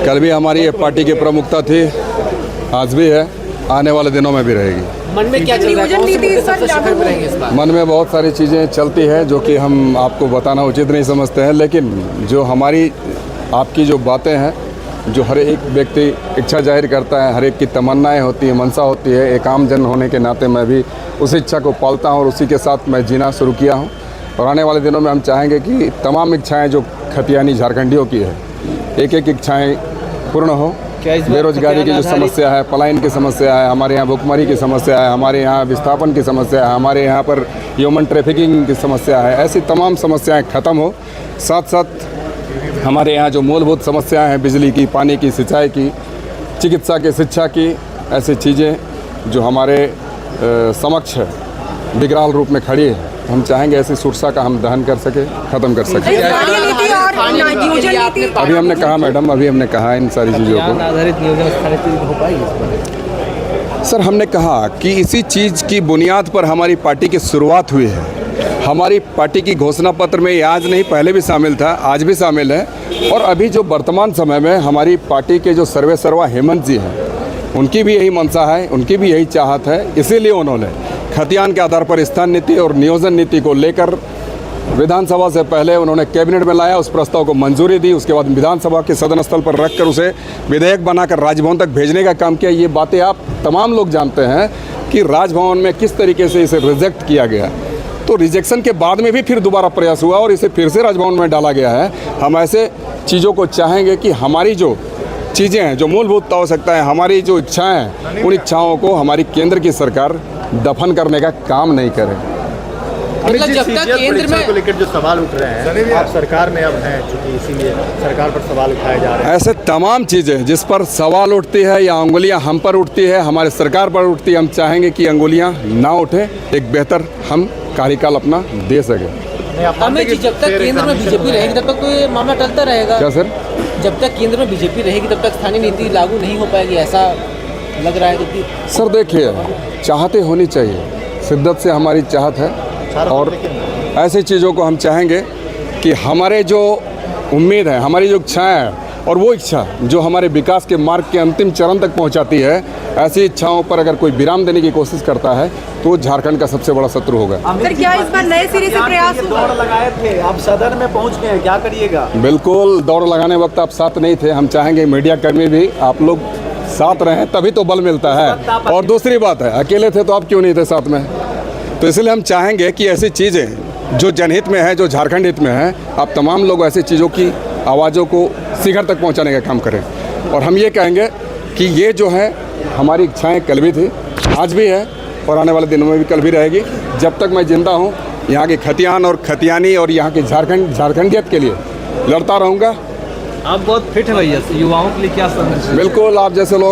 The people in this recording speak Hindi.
कल भी हमारी ये पार्टी की प्रमुखता थी, आज भी है, आने वाले दिनों में भी रहेगी। मन में क्या चल रहा है? कौन से मुद्दे सबसे शीर्ष पे रहेंगे इस बार? मन में बहुत सारी चीज़ें चलती है जो कि हम आपको बताना उचित नहीं समझते हैं, लेकिन जो हमारी आपकी जो बातें हैं, जो हर एक व्यक्ति इच्छा जाहिर करता है, हर एक की तमन्नाएं होती है, मनसा होती है, एक आम जन होने के नाते मैं भी उस इच्छा को पालता हूं और उसी के साथ मैं जीना शुरू किया हूं। और आने वाले दिनों में हम चाहेंगे कि तमाम इच्छाएं जो खतियानी झारखंडियों की है, एक एक इच्छाएं पूर्ण हो। बेरोजगारी की जो समस्या है, पलायन की समस्या है, हमारे यहाँ भुखमरी की समस्या है, हमारे यहाँ विस्थापन की समस्या है, हमारे यहाँ पर ह्यूमन ट्रैफिकिंग की समस्या है, ऐसी तमाम समस्याएं ख़त्म हो। साथ साथ हमारे यहाँ जो मूलभूत समस्याएं हैं, बिजली की, पानी की, सिंचाई की, चिकित्सा की, शिक्षा की, ऐसी चीज़ें जो हमारे समक्ष विकराल रूप में खड़ी है, हम चाहेंगे ऐसी सुरक्षा का हम दहन कर सके, ख़त्म कर सके। अभी हमने कहा मैडम, अभी हमने कहा इन सारी चीज़ों को। सर, हमने कहा कि इसी चीज़ की बुनियाद पर हमारी पार्टी की शुरुआत हुई है। हमारी पार्टी की घोषणा पत्र में ये आज नहीं, पहले भी शामिल था, आज भी शामिल है। और अभी जो वर्तमान समय में हमारी पार्टी के जो सर्वेसर्वा हेमंत जी हैं, उनकी भी यही मंशा है, उनकी भी यही चाहत है। इसीलिए उन्होंने खतियान के आधार पर स्थान नीति और नियोजन नीति को लेकर विधानसभा से पहले उन्होंने कैबिनेट में लाया, उस प्रस्ताव को मंजूरी दी, उसके बाद विधानसभा के सदन स्थल पर रखकर उसे विधेयक बनाकर राजभवन तक भेजने का काम किया। ये बातें आप तमाम लोग जानते हैं कि राजभवन में किस तरीके से इसे रिजेक्ट किया गया। तो रिजेक्शन के बाद में भी फिर दोबारा प्रयास हुआ और इसे फिर से राजभवन में डाला गया है। हम ऐसे चीज़ों को चाहेंगे कि हमारी जो चीज़ें हैं, जो मूलभूत आवश्यकता है, हमारी जो इच्छाएं हैं, उन इच्छाओं को हमारी केंद्र की सरकार दफन करने का काम नहीं करे। मतलब जब तक केंद्र में को लेकर जो सवाल उठ रहे हैं, आप सरकार में अब हैं, चूंकि इसीलिए सरकार पर सवाल उठाए जा रहे हैं। ऐसे तमाम चीज़ें जिस पर सवाल उठती है या अंगुलियां हम पर उठती है, हमारे सरकार पर उठती है, हम चाहेंगे कि अंगुलियां ना उठे, एक बेहतर हम कार्यकाल अपना दे सके। अमित जी, जब तक केंद्र में बीजेपी रहेगी तब तक तो ये मामला टलता रहेगा। क्या सर? जब तक केंद्र में बीजेपी रहेगी तब तक स्थानीय नीति लागू नहीं हो पाएगी, ऐसा लग रहा है। क्योंकि सर देखिए, चाहते होनी चाहिए, शिद्दत से हमारी चाहत है और ऐसी चीज़ों को हम चाहेंगे कि हमारे जो उम्मीद है, हमारी जो इच्छाएं हैं और वो इच्छा जो हमारे विकास के मार्ग के अंतिम चरण तक पहुंचाती है, ऐसी इच्छाओं पर अगर कोई विराम देने की कोशिश करता है तो झारखंड का सबसे बड़ा शत्रु होगा। सर, क्या इस बार नए सिरे से प्रयास हुआ? दौड़ लगाए थे, आप सदन में पहुंच गए, क्या करिएगा? बिल्कुल, दौड़ लगाने वक्त आप साथ नहीं थे। हम चाहेंगे मीडिया कर्मी भी आप लोग साथ रहें, तभी तो बल मिलता है। और दूसरी बात है, अकेले थे तो आप क्यों नहीं थे साथ में? तो इसलिए हम चाहेंगे कि ऐसी चीज़ें जो जनहित में है, जो झारखंड हित में है, आप तमाम लोग ऐसी चीज़ों की आवाज़ों को शिखर तक पहुंचाने का काम करें। और हम ये कहेंगे कि ये जो है हमारी इच्छाएं कल भी थी, आज भी है और आने वाले दिनों में भी कल भी रहेगी। जब तक मैं जिंदा हूँ, यहाँ की खतियान और खतियानी और यहाँ की झारखंडियत के लिए लड़ता रहूँगा। आप बहुत फिट है भैया, युवाओं के लिए क्या संदेश? बिल्कुल, आप जैसे लोग